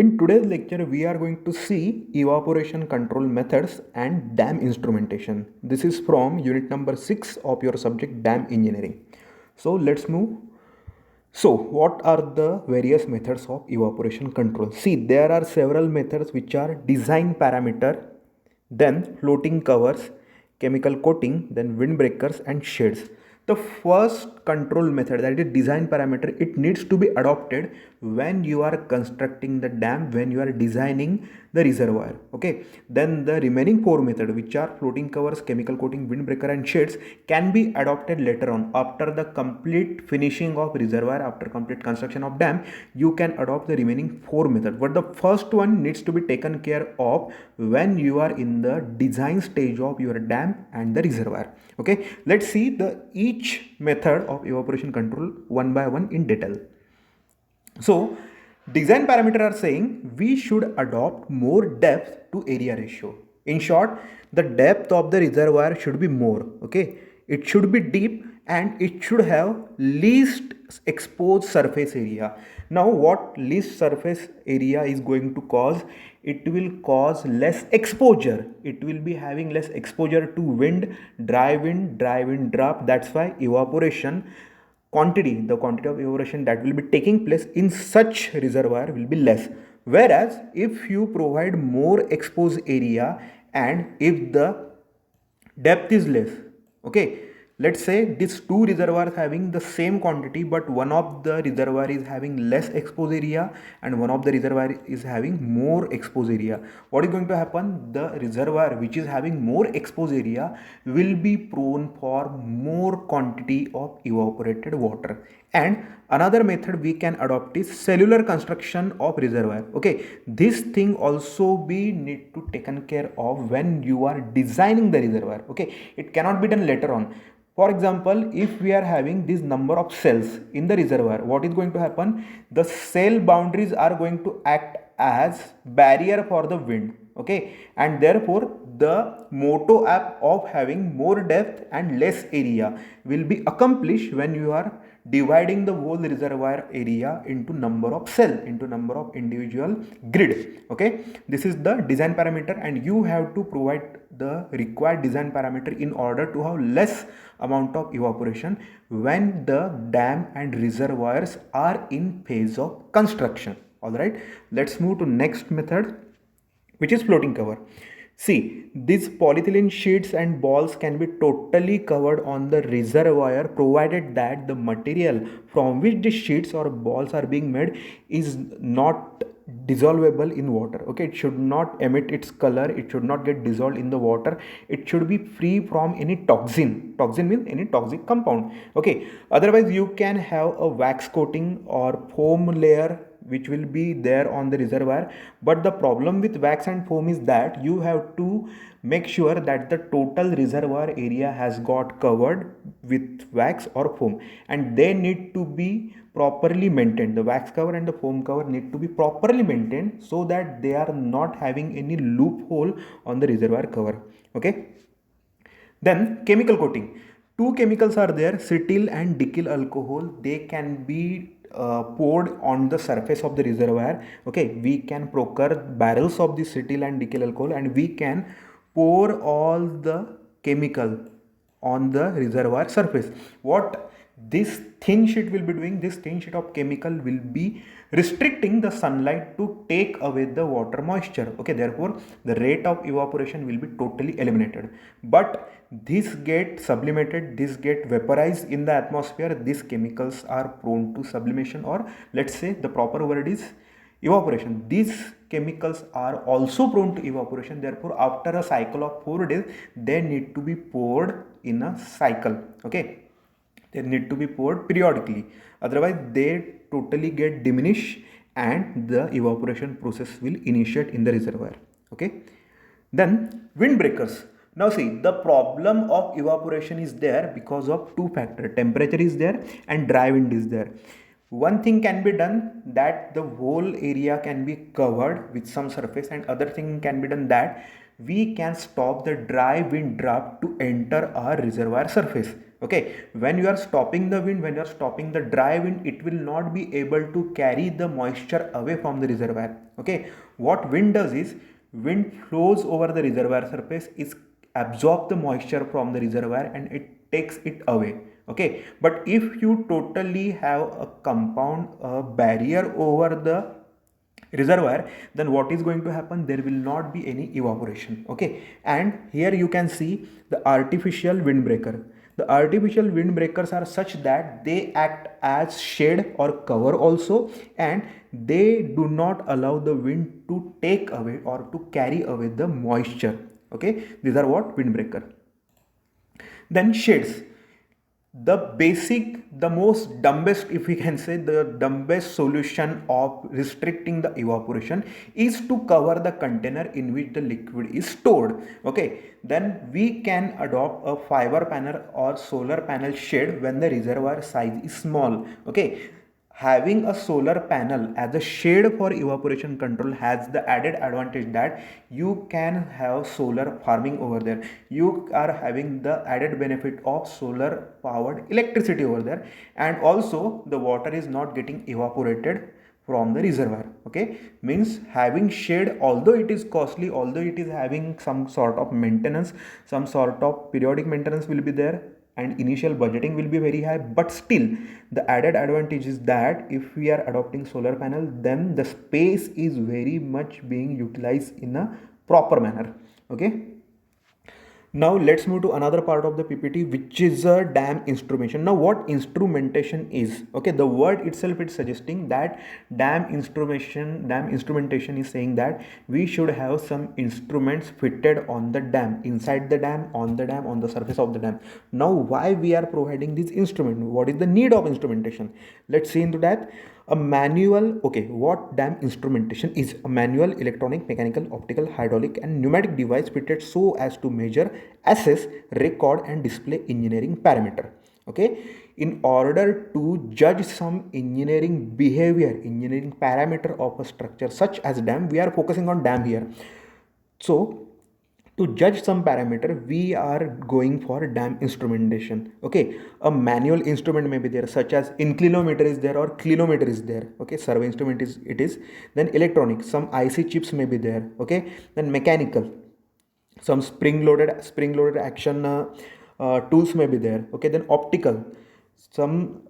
In today's lecture, we are going to see evaporation control methods and dam instrumentation. This is from unit number 6 of your subject dam engineering. So let's move. So what are the various methods of evaporation control? See, there are several methods which are design parameter, then floating covers, chemical coating, then windbreakers and shades. The first control method, that is design parameter, it needs to be adopted when you are constructing the dam, when you are designing the reservoir. Okay, then the remaining four methods, which are floating covers, chemical coating, windbreaker and shades, can be adopted later on after the complete finishing of reservoir. After complete construction of dam, you can adopt the remaining four methods, but the first one needs to be taken care of when you are in the design stage of your dam and the reservoir. Okay, let's see the each method of evaporation control one by one in detail. So design parameter are saying we should adopt more depth to area ratio. In short, the depth of the reservoir should be more. Okay, it should be deep and it should have least exposed surface area. Now what least surface area is going to cause? It will cause less exposure. It will be having less exposure to wind, dry wind, draft. That's why evaporation quantity, the quantity of evaporation that will be taking place in such reservoir will be less. Whereas if you provide more exposed area and if the depth is less, okay, let's say these two reservoirs having the same quantity, but one of the reservoir is having less exposed area and one of the reservoir is having more exposed area. What is going to happen? The reservoir which is having more exposed area will be prone for more quantity of evaporated water. And another method we can adopt is cellular construction of reservoir. Okay, this thing also be need to taken care of when you are designing the reservoir. Okay, it cannot be done later on. For example, if we are having this number of cells in the reservoir, what is going to happen? The cell boundaries are going to act as barrier for the wind. Okay, and therefore the motto app of having more depth and less area will be accomplished when you are dividing the whole reservoir area into number of cell, into number of individual grid. Okay, this is the design parameter and you have to provide the required design parameter in order to have less amount of evaporation when the dam and reservoirs are in phase of construction. All right, let's move to next method, which is floating cover. See, these polyethylene sheets and balls can be totally covered on the reservoir provided that the material from which the sheets or balls are being made is not dissolvable in water. Okay, it should not emit its color, it should not get dissolved in the water, it should be free from any toxin means any toxic compound. Okay, otherwise you can have a wax coating or foam layer which will be there on the reservoir, but the problem with wax and foam is that you have to make sure that the total reservoir area has got covered with wax or foam and they need to be properly maintained. The wax cover and the foam cover need to be properly maintained so that they are not having any loophole on the reservoir cover. Okay, then chemical coating. Two chemicals are there, cetyl and dicyl alcohol. They can be poured on the surface of the reservoir. Okay, we can procure barrels of the cetyl and dicyl alcohol and we can pour all the chemical on the reservoir surface. What this thin sheet will be doing, this thin sheet of chemical will be restricting the sunlight to take away the water moisture. Okay, therefore the rate of evaporation will be totally eliminated, but this get sublimated, this get vaporized in the atmosphere. These chemicals are prone to sublimation, or let's say the proper word is evaporation. These chemicals are also prone to evaporation, therefore after a cycle of 4 days they need to be poured in a cycle. Okay, they need to be poured periodically, otherwise they totally get diminished and the evaporation process will initiate in the reservoir. Okay, then windbreakers. Now see, the problem of evaporation is there because of two factors: temperature is there and dry wind is there. One thing can be done, that the whole area can be covered with some surface, and other thing can be done that we can stop the dry wind draft to enter our reservoir surface. Okay, when you are stopping the wind, when you are stopping the dry wind, it will not be able to carry the moisture away from the reservoir. Okay, what wind does is, wind flows over the reservoir surface, is absorb the moisture from the reservoir and it takes it away. Okay, but if you totally have a compound, a barrier over the reservoir, then what is going to happen, there will not be any evaporation. Okay, and here you can see the artificial windbreaker. The artificial windbreakers are such that they act as shade or cover also, and they do not allow the wind to take away or to carry away the moisture. Okay, these are what windbreaker. Then shades, the basic, the most dumbest, if we can say, the dumbest solution of restricting the evaporation is to cover the container in which the liquid is stored. Okay, then we can adopt a fiber panel or solar panel shade when the reservoir size is small. Okay, having a solar panel as a shade for evaporation control has the added advantage that you can have solar farming over there. You are having the added benefit of solar powered electricity over there, and also the water is not getting evaporated from the reservoir. Okay, means having shade, although it is costly, although it is having some sort of maintenance, some sort of periodic maintenance will be there, and initial budgeting will be very high, but still the added advantage is that if we are adopting solar panel, then the space is very much being utilized in a proper manner. Okay, now let's move to another part of the PPT, which is a dam instrumentation. Now what instrumentation is? Okay, the word itself is suggesting that dam instrumentation is saying that we should have some instruments fitted on the dam, inside the dam, on the surface of the dam. Now why we are providing this instrument? What is the need of instrumentation? Let's see into that. A manual, okay, what dam instrumentation is? A manual, electronic, mechanical, optical, hydraulic and pneumatic device fitted so as to measure, assess, record and display engineering parameter. Okay, in order to judge some engineering behavior, engineering parameter of a structure such as dam, we are focusing on dam here. So to judge some parameter, we are going for dam instrumentation. Okay, a manual instrument may be there, such as inclinometer is there or clinometer is there. Okay, survey instrument is it is. Then electronic, some IC chips may be there. Okay, then mechanical, some spring loaded action tools may be there. Okay, then optical, some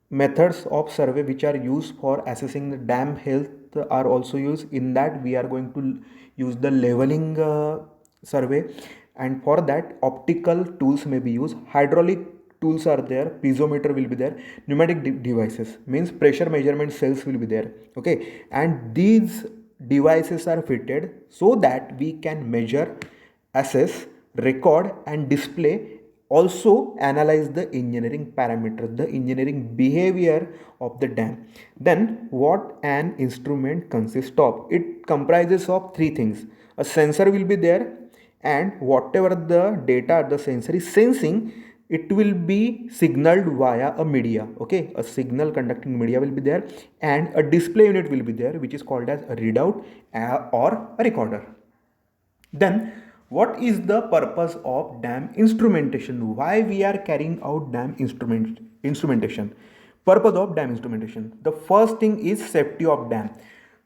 methods of survey which are used for assessing the dam health are also used. In that we are going to use the leveling survey, and for that optical tools may be used. Hydraulic tools are there, piezometer will be there, pneumatic devices means pressure measurement cells will be there. Okay, and these devices are fitted so that we can measure, assess, record and display, also analyze the engineering parameters, the engineering behavior of the dam. Then what an instrument consists of? It comprises of three things. A sensor will be there, and whatever the data the sensor is sensing, it will be signaled via a media. Okay, a signal conducting media will be there, and a display unit will be there, which is called as a readout or a recorder. Then what is the purpose of dam instrumentation? Why we are carrying out dam instrumentation? Purpose of dam instrumentation. The first thing is safety of dam.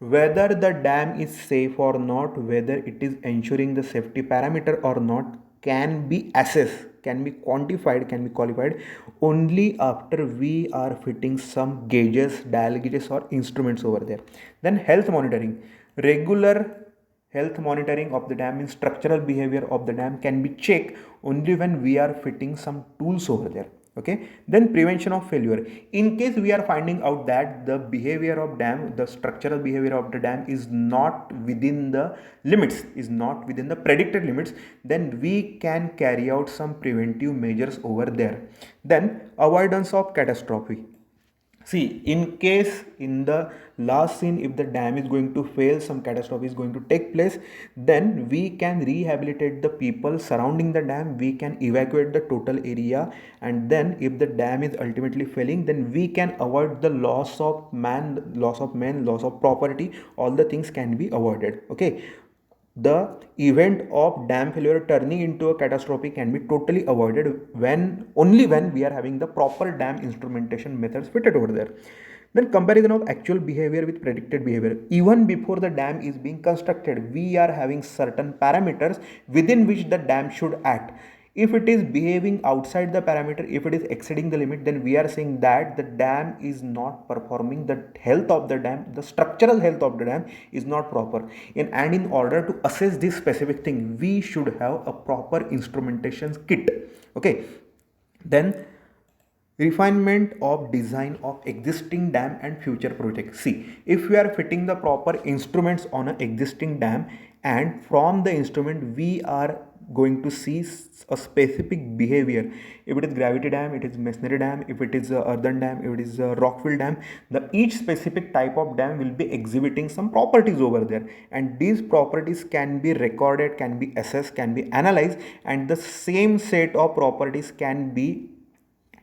Whether the dam is safe or not, whether it is ensuring the safety parameter or not, can be assessed, can be quantified, can be qualified only after we are fitting some gauges, dial gauges or instruments over there. Then health monitoring. Regular health monitoring of the dam means structural behavior of the dam can be checked only when we are fitting some tools over there. Okay, then prevention of failure. In case we are finding out that the behavior of dam, the structural behavior of the dam is not within the limits, is not within the predicted limits, then we can carry out some preventive measures over there. Then avoidance of catastrophe. See, in case in the last scene, if the dam is going to fail, some catastrophe is going to take place, then we can rehabilitate the people surrounding the dam, we can evacuate the total area, and then if the dam is ultimately failing, then we can avoid the loss of man, loss of men, loss of property, all the things can be avoided. Okay, the event of dam failure turning into a catastrophe can be totally avoided only when we are having the proper dam instrumentation methods fitted over there. Then comparison of actual behavior with predicted behavior. Even before the dam is being constructed, we are having certain parameters within which the dam should act. If it is behaving outside the parameter, if it is exceeding the limit, then we are saying that the dam is not performing, the health of the dam, the structural health of the dam is not proper. And in order to assess this specific thing, we should have a proper instrumentation kit. Okay. Then refinement of design of existing dam and future projects. See, if we are fitting the proper instruments on an existing dam, and from the instrument we are going to see a specific behavior. If it is gravity dam, it is masonry dam. If it is a earthen dam, if it is a rockfill dam, the each specific type of dam will be exhibiting some properties over there, and these properties can be recorded, can be assessed, can be analyzed, and the same set of properties can be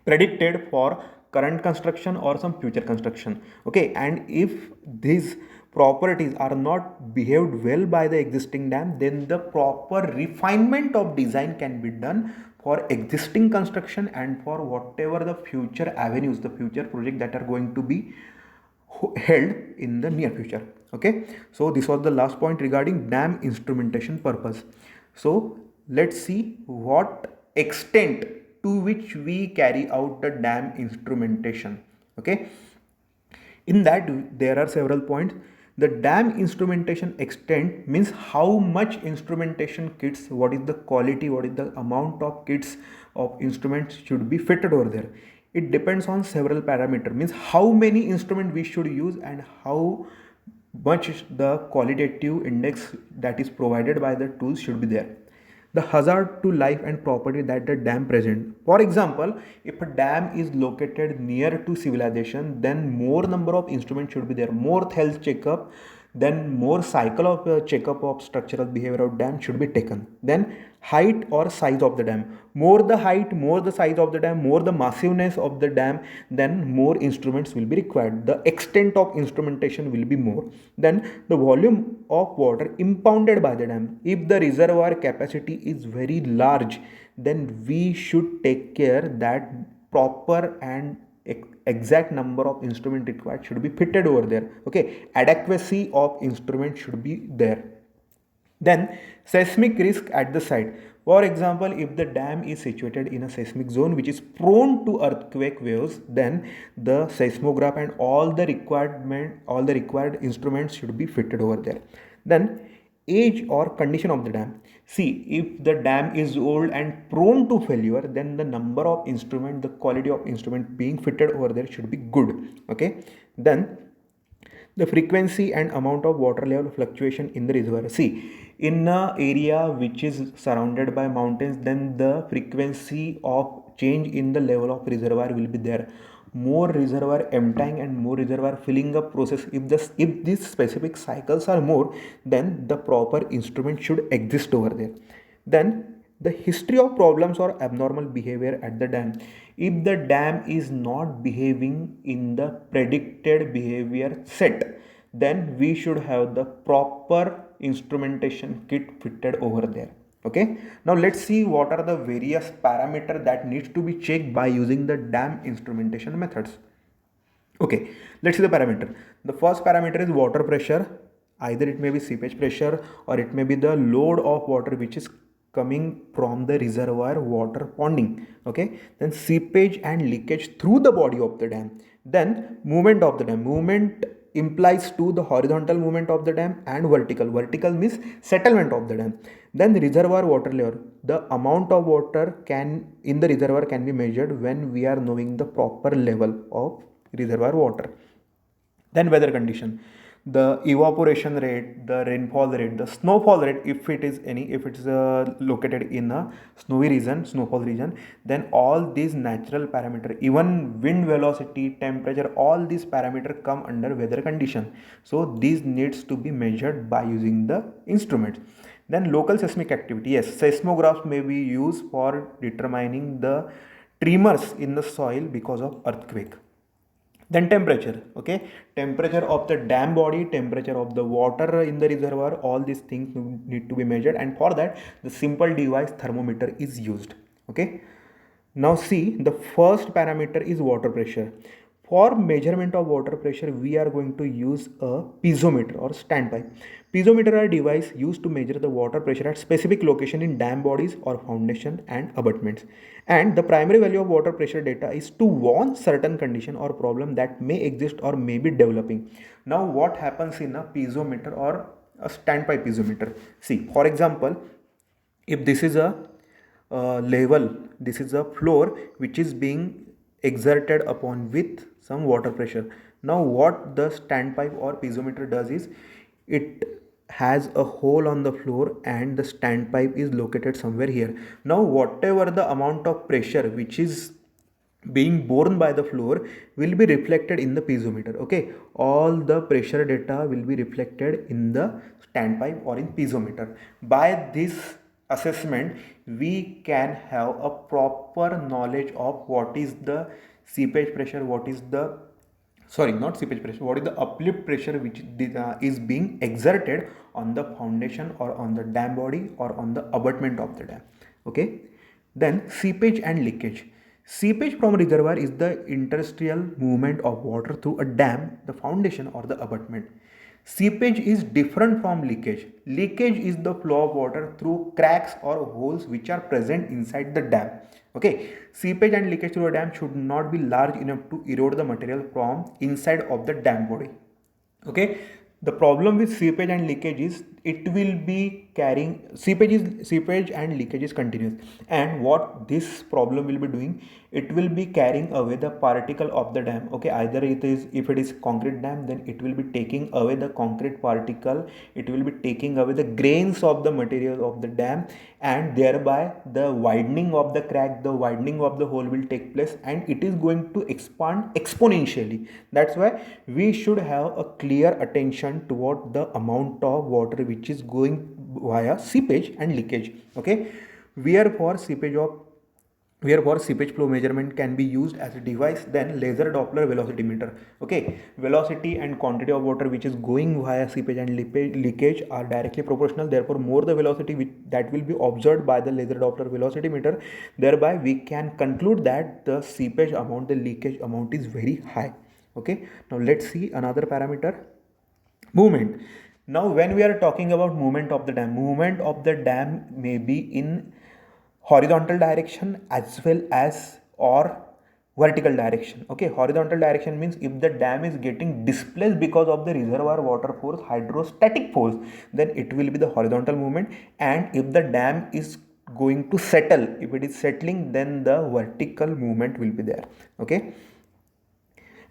predicted for current construction or some future construction. Okay, and if these properties are not behaved well by the existing dam, then the proper refinement of design can be done for existing construction and for whatever the future avenues, the future project that are going to be held in the near future. Okay, so this was the last point regarding dam instrumentation purpose. So let's see what extent to which we carry out the dam instrumentation. Okay, in that there are several points. The dam instrumentation extent means how much instrumentation kits, what is the quality, what is the amount of kits of instruments should be fitted over there. It depends on several parameters, means how many instruments we should use and how much the qualitative index that is provided by the tools should be there. The hazard to life and property that the dam present. For example, if a dam is located near to civilization, then more number of instruments should be there, more health checkup, then more cycle of checkup of structural behavior of dam should be taken. Then height or size of the dam. More the height, more the size of the dam, more the massiveness of the dam, then more instruments will be required. The extent of instrumentation will be more. Then the volume of water impounded by the dam. If the reservoir capacity is very large, then we should take care that proper and exact number of instrument required should be fitted over there. Okay, adequacy of instrument should be there. Then seismic risk at the site. For example, if the dam is situated in a seismic zone which is prone to earthquake waves, then the seismograph and all the required instruments should be fitted over there. Then age or condition of the dam. See, if the dam is old and prone to failure, then the number of instrument, the quality of instrument being fitted over there should be good. Okay, then the frequency and amount of water level fluctuation in the reservoir. See, in an area which is surrounded by mountains, then the frequency of change in the level of reservoir will be there. More reservoir emptying and more reservoir filling up process, if these specific cycles are more, then the proper instrument should exist over there. Then the history of problems or abnormal behavior at the dam. If the dam is not behaving in the predicted behavior set, then we should have the proper instrumentation kit fitted over there. Okay, now let's see what are the various parameters that needs to be checked by using the dam instrumentation methods. Okay, let's see the parameter. The first parameter is water pressure. Either it may be seepage pressure or it may be the load of water which is coming from the reservoir water ponding. Okay, then seepage and leakage through the body of the dam. Then movement of the dam. Movement implies to the horizontal movement of the dam and vertical means settlement of the dam. Then the reservoir water level, the amount of water can in the reservoir can be measured when we are knowing the proper level of reservoir water. Then weather condition, the evaporation rate, the rainfall rate, the snowfall rate, if it is located in a snowy region, snowfall region, then all these natural parameter, even wind velocity, temperature, all these parameters come under weather condition. So these needs to be measured by using the instruments. Then local seismic activity. Yes, seismographs may be used for determining the tremors in the soil because of earthquake. Then temperature, okay, temperature of the dam body, temperature of the water in the reservoir, all these things need to be measured, and for that the simple device thermometer is used. Okay, now see, the first parameter is water pressure. For measurement of water pressure, we are going to use a piezometer or standpipe. Piezometer are a device used to measure the water pressure at specific location in dam bodies or foundation and abutments. And the primary value of water pressure data is to warn certain condition or problem that may exist or may be developing. Now, what happens in a piezometer or a standpipe piezometer? See, for example, if this is a level, this is a floor which is being exerted upon with some water pressure. Now what the standpipe or piezometer does is, it has a hole on the floor and the standpipe is located somewhere here. Now whatever the amount of pressure which is being borne by the floor will be reflected in the piezometer. Okay, all the pressure data will be reflected in the standpipe or in piezometer. By this assessment, we can have a proper knowledge of what is the seepage pressure, what is the, sorry, not seepage pressure, what is the uplift pressure which is being exerted on the foundation or on the dam body or on the abutment of the dam. Okay, then seepage and leakage. Seepage from reservoir is the interstitial movement of water through a dam, the foundation or the abutment. Seepage is different from leakage. Leakage is the flow of water through cracks or holes which are present inside the dam. Okay, seepage and leakage through a dam should not be large enough to erode the material from inside of the dam body. Okay, the problem with seepage and leakage is it will be carrying, seepage and leakage is continuous, and what this problem will be doing, it will be carrying away the particle of the dam. Okay, either it is, if it is concrete dam, then it will be taking away the concrete particle, it will be taking away the grains of the material of the dam, and thereby the widening of the crack, the widening of the hole will take place, and it is going to expand exponentially. That's why we should have a clear attention toward the amount of water which is going via seepage and leakage. Okay, wherefore seepage flow measurement can be used as a device, then laser Doppler velocity meter. Okay, velocity and quantity of water which is going via seepage and leakage are directly proportional, therefore more the velocity that will be observed by the laser Doppler velocity meter, thereby we can conclude that the seepage amount, the leakage amount is very high. Okay, now let's see another parameter, movement. Now when we are talking about movement of the dam may be in horizontal direction as well as or vertical direction. Okay, horizontal direction means if the dam is getting displaced because of the reservoir water force, hydrostatic force, then it will be the horizontal movement, and if the dam is going to settle, if it is settling, then the vertical movement will be there. Okay,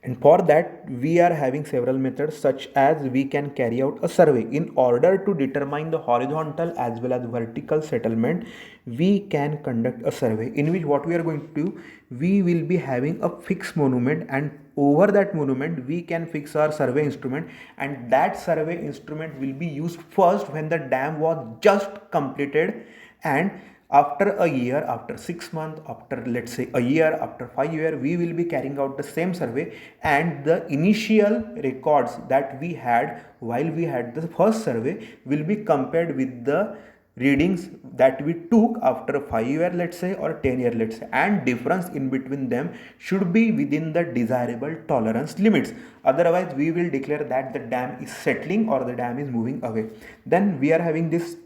and for that we are having several methods, such as we can carry out a survey in order to determine the horizontal as well as vertical settlement. We can conduct a survey in which what we are going to do, we will be having a fixed monument, and over that monument we can fix our survey instrument, and that survey instrument will be used first when the dam was just completed, and after a year, after 6 months, after let's say a year, after 5 years, we will be carrying out the same survey, and the initial records that we had while we had the first survey will be compared with the readings that we took after 5 years, let's say, or 10 years, let's say, and difference in between them should be within the desirable tolerance limits. Otherwise we will declare that the dam is settling or the dam is moving away. Then we are having this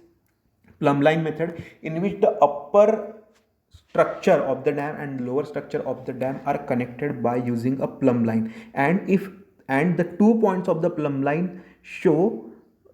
plumb line method, in which the upper structure of the dam and lower structure of the dam are connected by using a plumb line, and the 2 points of the plumb line show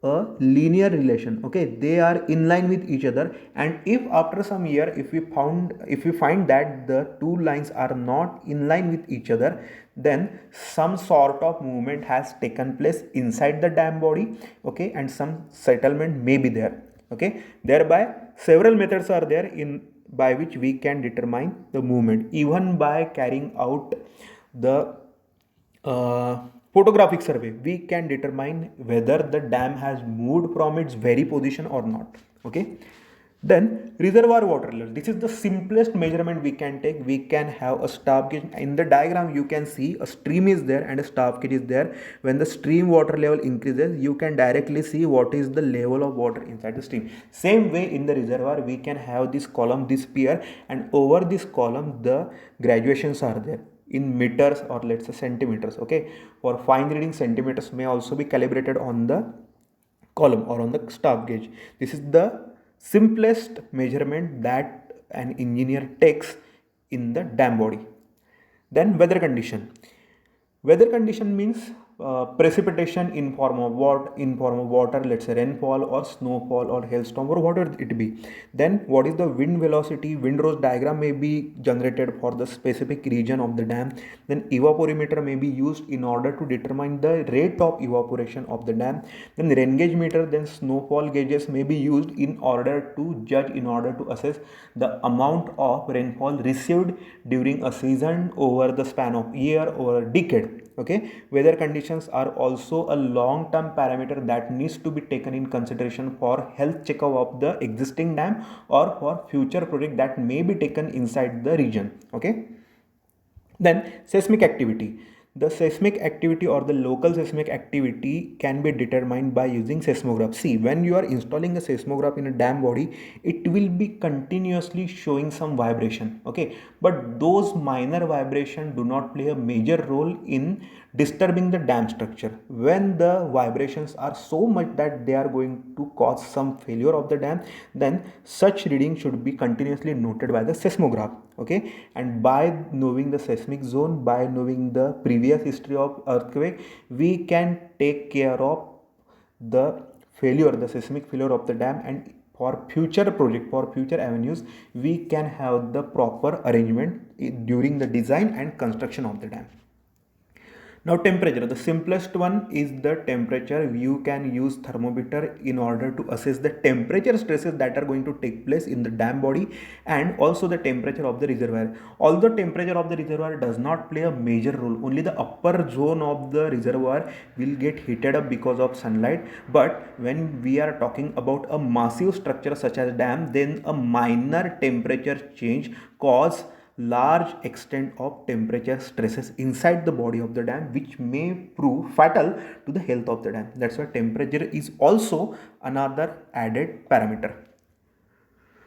a linear relation. Okay, they are in line with each other, and if after some year, if we find that the two lines are not in line with each other, then some sort of movement has taken place inside the dam body. Okay, and some settlement may be there. Okay, thereby several methods are there in by which we can determine the movement, even by carrying out the photographic survey. We can determine whether the dam has moved from its very position or not. Okay, Then reservoir water level. This is the simplest measurement we can take. We can have a stop gauge. In the diagram, you can see a stream is there and a stop gauge is there. When the stream water level increases, you can directly see what is the level of water inside the stream. Same way in the reservoir, we can have this column, this pier, and over this column, the graduations are there in meters or let's say centimeters. Okay, for fine reading, centimeters may also be calibrated on the column or on the stop gauge. This is the simplest measurement that an engineer takes in the dam body. Then weather condition. Weather condition means precipitation in form of water, let's say rainfall or snowfall or hailstorm or whatever it be. Then what is the wind velocity? Windrows diagram may be generated for the specific region of the dam. Then evaporimeter may be used in order to determine the rate of evaporation of the dam. Then rain gauge meter, then snowfall gauges may be used in order to judge, in order to assess the amount of rainfall received during a season, over the span of year or a decade. Okay, weather conditions are also a long term parameter that needs to be taken in consideration for health checkup of the existing dam or for future project that may be taken inside the region. Okay, then seismic activity. The seismic activity or the local seismic activity can be determined by using seismograph. See, when you are installing a seismograph in a dam body, it will be continuously showing some vibration. Okay, but those minor vibrations do not play a major role in disturbing the dam structure. When the vibrations are so much that they are going to cause some failure of the dam, then such reading should be continuously noted by the seismograph. Okay, and by knowing the seismic zone, by knowing the previous history of earthquake, we can take care of the failure, the seismic failure of the dam, and for future project, for future avenues, we can have the proper arrangement during the design and construction of the dam. Now temperature, the simplest one is the temperature. You can use thermometer in order to assess the temperature stresses that are going to take place in the dam body, and also the temperature of the reservoir. Although temperature of the reservoir does not play a major role, only the upper zone of the reservoir will get heated up because of sunlight. But when we are talking about a massive structure such as dam, then a minor temperature change cause large extent of temperature stresses inside the body of the dam, which may prove fatal to the health of the dam. That's why temperature is also another added parameter.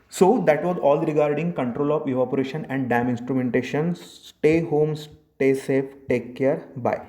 So that was all regarding control of evaporation and dam instrumentation. Stay home, stay safe, take care, bye.